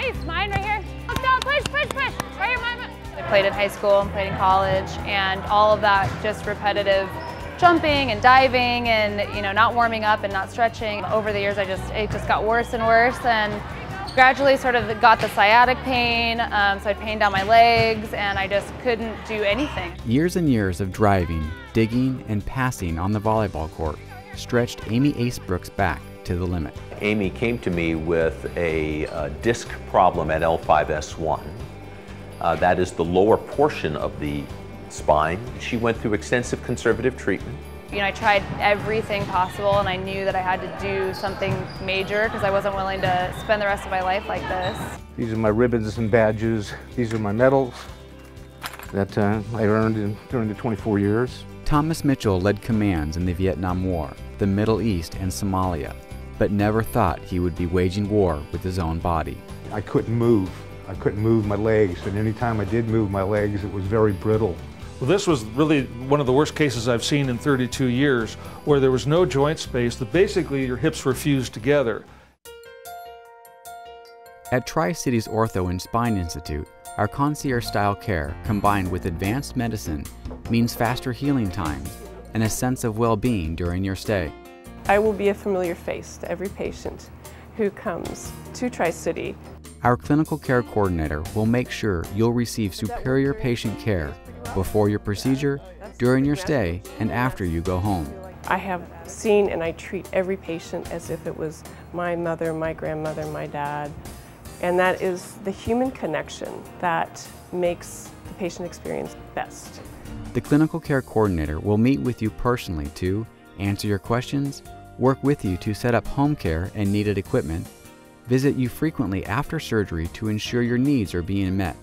Nice, mine right here. Let's go, push, push, push. Right here, mine. I played in high school and played in college, and all of that just repetitive jumping and diving and, you know, not warming up and not stretching. Over the years, it just got worse and worse, and gradually sort of got the sciatic pain, so I had pain down my legs, and I just couldn't do anything. Years and years of driving, digging, and passing on the volleyball court stretched Amy Acebrooks back to the limit. Amy came to me with a disc problem at L5-S1. That is the lower portion of the spine. She went through extensive conservative treatment. You know, I tried everything possible, and I knew that I had to do something major because I wasn't willing to spend the rest of my life like this. These are my ribbons and badges. These are my medals that I earned during the 24 years. Thomas Mitchell led commands in the Vietnam War, the Middle East, and Somalia, but never thought he would be waging war with his own body. I couldn't move. I couldn't move my legs, and any time I did move my legs, it was very brittle. Well, this was really one of the worst cases I've seen in 32 years, where there was no joint space, that basically your hips were fused together. At Tri-Cities Ortho and Spine Institute, our concierge-style care combined with advanced medicine means faster healing times and a sense of well-being during your stay. I will be a familiar face to every patient who comes to Tri-City. Our clinical care coordinator will make sure you'll receive superior patient care before your procedure, during your stay, and after you go home. I have seen and I treat every patient as if it was my mother, my grandmother, my dad. And that is the human connection that makes the patient experience best. The clinical care coordinator will meet with you personally to answer your questions, work with you to set up home care and needed equipment, visit you frequently after surgery to ensure your needs are being met,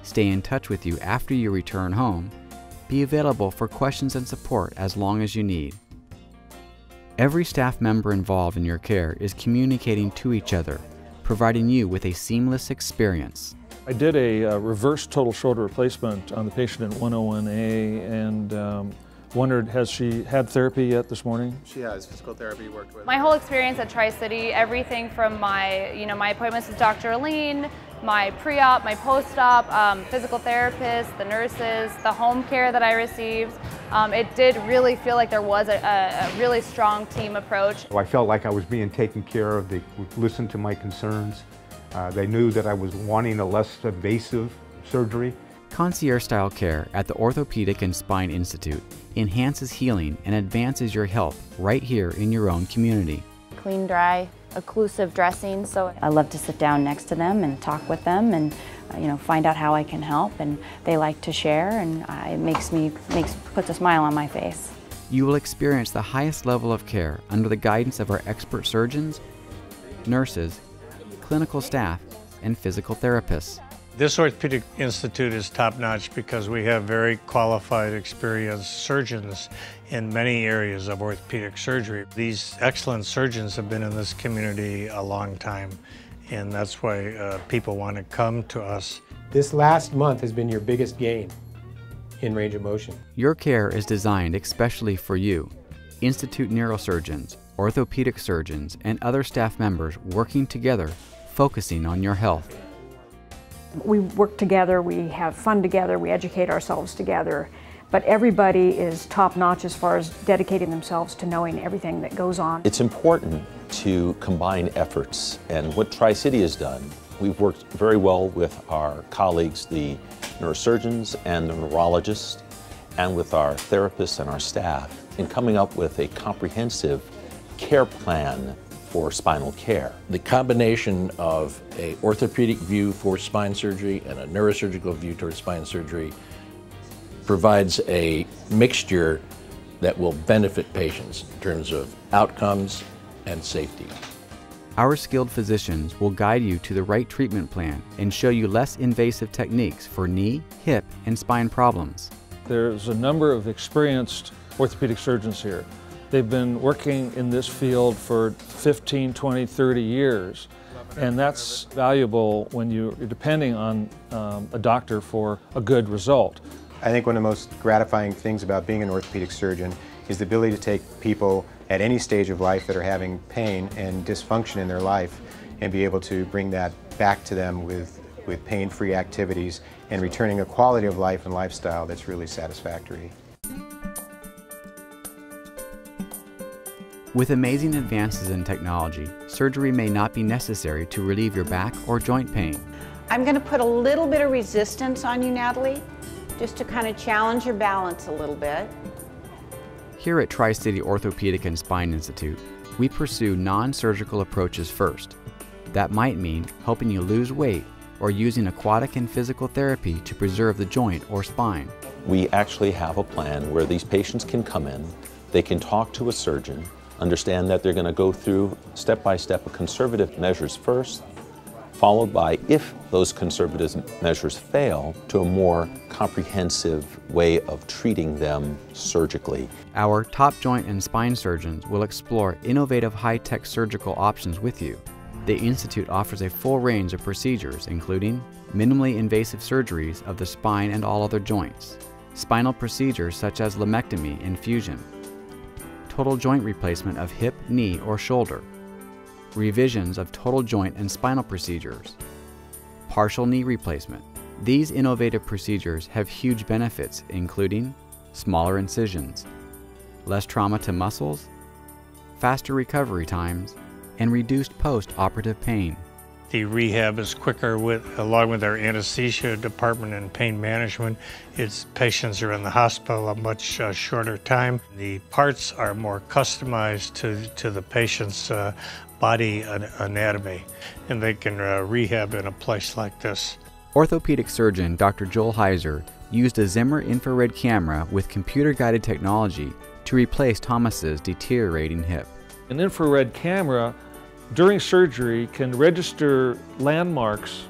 stay in touch with you after you return home, be available for questions and support as long as you need. Every staff member involved in your care is communicating to each other, providing you with a seamless experience. I did a reverse total shoulder replacement on the patient in 101A, and wondered, has she had therapy yet this morning? She has physical therapy worked with. My whole experience at Tri-City, everything from my appointments with Dr. Aline, my pre-op, my post-op, physical therapists, the nurses, the home care that I received, it did really feel like there was a really strong team approach. I felt like I was being taken care of. They would listen to my concerns. They knew that I was wanting a less invasive surgery. Concierge-style care at the Orthopaedic and Spine Institute enhances healing and advances your health right here in your own community. Clean, dry, occlusive dressing, so I love to sit down next to them and talk with them and find out how I can help, and they like to share, and it puts a smile on my face. You will experience the highest level of care under the guidance of our expert surgeons, nurses, clinical staff, and physical therapists. This Orthopaedic Institute is top-notch because we have very qualified, experienced surgeons in many areas of orthopedic surgery. These excellent surgeons have been in this community a long time, and that's why people want to come to us. This last month has been your biggest gain in range of motion. Your care is designed especially for you. Institute neurosurgeons, orthopedic surgeons, and other staff members working together, focusing on your health. We work together, we have fun together, we educate ourselves together, but everybody is top-notch as far as dedicating themselves to knowing everything that goes on. It's important to combine efforts, and what Tri-City has done, we've worked very well with our colleagues, the neurosurgeons and the neurologists, and with our therapists and our staff in coming up with a comprehensive care plan for spinal care. The combination of an orthopedic view for spine surgery and a neurosurgical view towards spine surgery provides a mixture that will benefit patients in terms of outcomes and safety. Our skilled physicians will guide you to the right treatment plan and show you less invasive techniques for knee, hip, and spine problems. There's a number of experienced orthopedic surgeons here. They've been working in this field for 15, 20, 30 years, and that's valuable when you're depending on a doctor for a good result. I think one of the most gratifying things about being an orthopedic surgeon is the ability to take people at any stage of life that are having pain and dysfunction in their life and be able to bring that back to them with pain-free activities and returning a quality of life and lifestyle that's really satisfactory. With amazing advances in technology, surgery may not be necessary to relieve your back or joint pain. I'm going to put a little bit of resistance on you, Natalie, just to kind of challenge your balance a little bit. Here at Tri-City Orthopaedic and Spine Institute, we pursue non-surgical approaches first. That might mean helping you lose weight or using aquatic and physical therapy to preserve the joint or spine. We actually have a plan where these patients can come in, they can talk to a surgeon, understand that they're going to go through step-by-step conservative measures first, followed by, if those conservative measures fail, to a more comprehensive way of treating them surgically. Our top joint and spine surgeons will explore innovative high-tech surgical options with you. The Institute offers a full range of procedures, including minimally invasive surgeries of the spine and all other joints, spinal procedures such as lumpectomy and fusion, total joint replacement of hip, knee, or shoulder, revisions of total joint and spinal procedures, partial knee replacement. These innovative procedures have huge benefits, including smaller incisions, less trauma to muscles, faster recovery times, and reduced post-operative pain. The rehab is quicker along with our anesthesia department and pain management. Patients are in the hospital a much shorter time. The parts are more customized to the patient's body anatomy, and they can rehab in a place like this. Orthopedic surgeon Dr. Joel Heiser used a Zimmer infrared camera with computer-guided technology to replace Thomas's deteriorating hip. An infrared camera during surgery can register landmarks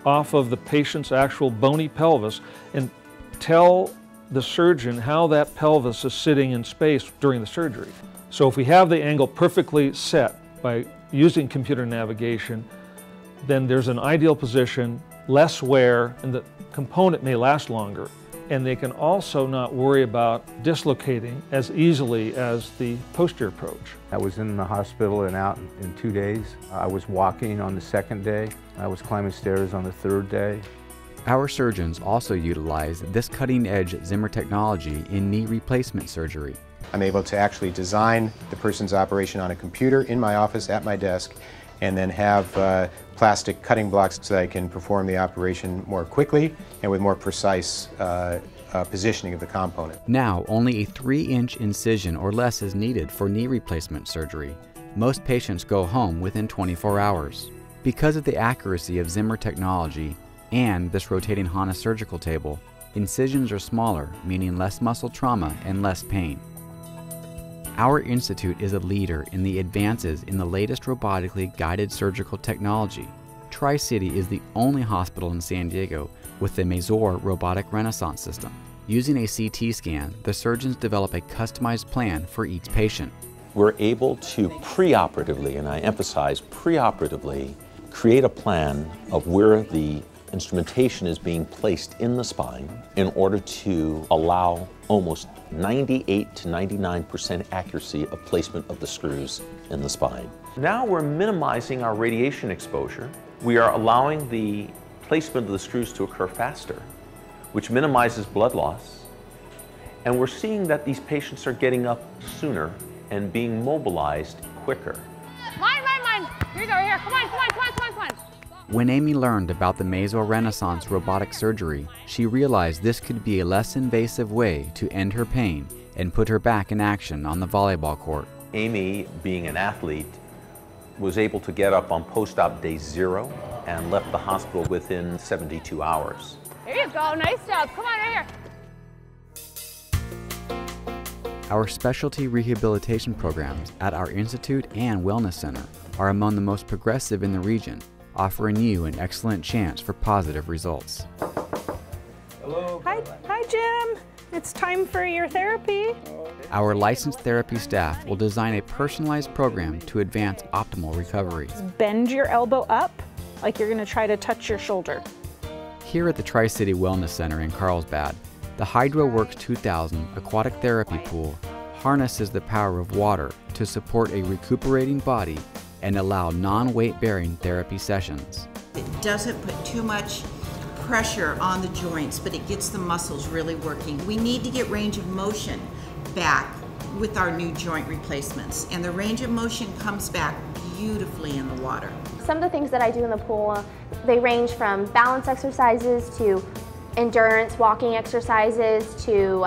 off of the patient's actual bony pelvis and tell the surgeon how that pelvis is sitting in space during the surgery. So if we have the angle perfectly set by using computer navigation, then there's an ideal position, less wear, and the component may last longer. And they can also not worry about dislocating as easily as the posterior approach. I was in the hospital and out in 2 days. I was walking on the second day. I was climbing stairs on the third day. Our surgeons also utilize this cutting-edge Zimmer technology in knee replacement surgery. I'm able to actually design the person's operation on a computer in my office at my desk, and then have plastic cutting blocks so that I can perform the operation more quickly and with more precise positioning of the component. Now, only a 3-inch incision or less is needed for knee replacement surgery. Most patients go home within 24 hours. Because of the accuracy of Zimmer technology and this rotating HANA surgical table, incisions are smaller, meaning less muscle trauma and less pain. Our institute is a leader in the advances in the latest robotically guided surgical technology. Tri-City is the only hospital in San Diego with the Mazor robotic renaissance system. Using a CT scan, the surgeons develop a customized plan for each patient. We're able to preoperatively, and I emphasize preoperatively, create a plan of where the instrumentation is being placed in the spine in order to allow almost 98 to 99% accuracy of placement of the screws in the spine. Now we're minimizing our radiation exposure. We are allowing the placement of the screws to occur faster, which minimizes blood loss. And we're seeing that these patients are getting up sooner and being mobilized quicker. Mine. Here you go, here. Come on. When Amy learned about the Mazor Renaissance robotic surgery, she realized this could be a less invasive way to end her pain and put her back in action on the volleyball court. Amy, being an athlete, was able to get up on post-op day 0 and left the hospital within 72 hours. There you go, nice job. Come on, right here. Our specialty rehabilitation programs at our Institute and Wellness Center are among the most progressive in the region, offering you an excellent chance for positive results. Hello. Hi, Jim. It's time for your therapy. Our licensed therapy staff will design a personalized program to advance optimal recovery. Bend your elbow up like you're going to try to touch your shoulder. Here at the Tri-City Wellness Center in Carlsbad, the HydroWorks 2000 aquatic therapy pool harnesses the power of water to support a recuperating body and allow non-weight-bearing therapy sessions. It doesn't put too much pressure on the joints, but it gets the muscles really working. We need to get range of motion back with our new joint replacements, and the range of motion comes back beautifully in the water. Some of the things that I do in the pool, they range from balance exercises to endurance walking exercises to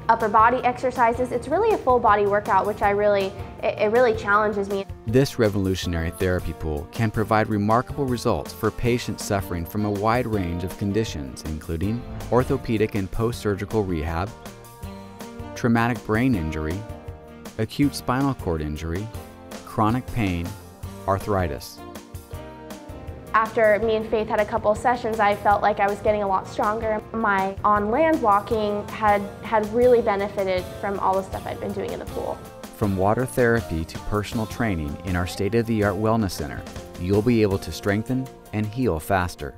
upper body exercises. It's really a full body workout, which it really challenges me. This revolutionary therapy pool can provide remarkable results for patients suffering from a wide range of conditions, including orthopedic and post-surgical rehab, traumatic brain injury, acute spinal cord injury, chronic pain, arthritis. After me and Faith had a couple sessions, I felt like I was getting a lot stronger. My on-land walking had really benefited from all the stuff I'd been doing in the pool. From water therapy to personal training in our state-of-the-art wellness center, you'll be able to strengthen and heal faster.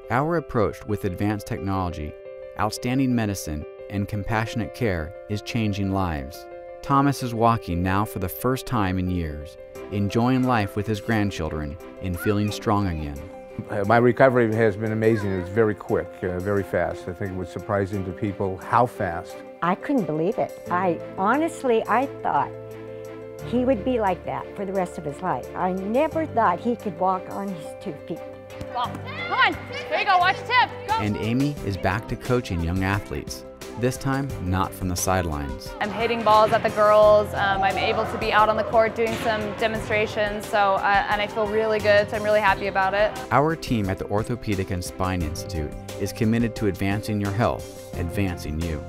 Our approach with advanced technology, outstanding medicine, and compassionate care is changing lives. Thomas is walking now for the first time in years, enjoying life with his grandchildren and feeling strong again. My recovery has been amazing. It was very quick, very fast. I think it was surprising to people how fast. I couldn't believe it. Honestly, I thought he would be like that for the rest of his life. I never thought he could walk on his 2 feet. Come on, there you go, watch the tip, go. And Amy is back to coaching young athletes, this time not from the sidelines. I'm hitting balls at the girls. I'm able to be out on the court doing some demonstrations, and I feel really good, so I'm really happy about it. Our team at the Orthopaedic and Spine Institute is committed to advancing your health, advancing you.